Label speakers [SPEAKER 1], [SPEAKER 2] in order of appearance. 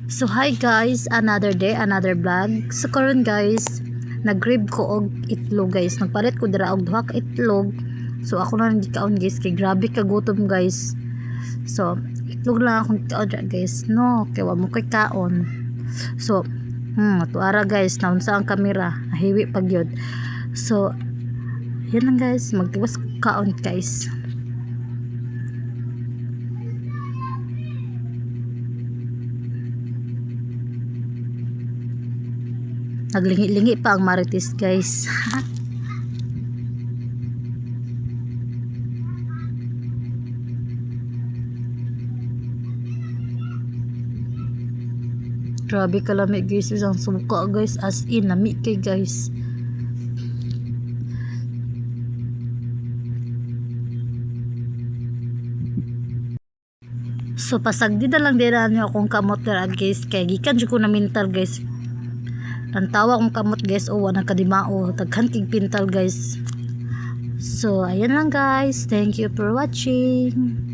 [SPEAKER 1] So hi guys, another day, another vlog. So karon guys, nag-grab ko og itlog guys. Nagpalit ko dira og duha ka itlog. So ako na gikaon guys kay grabe ka gutom guys. So itlog lang akong kaon dira guys. No, kay wa mo kay kaon. So tuara guys, naunsa ang kamera. Ahiwi pag yun. So yan lang guys, magtiwas kaon guys. Naglingi-lingi pa ang marites guys. Grabe kalami guys, isang suka guys, as in lami kay guys. So pasagdi na lang din niyo akong kamot dira guys, kay gikan jud ko na mental guys. Tantawa akong kamot guys, o wanang kadimao, taghan kig pintal guys. So ayan lang guys, thank you for watching.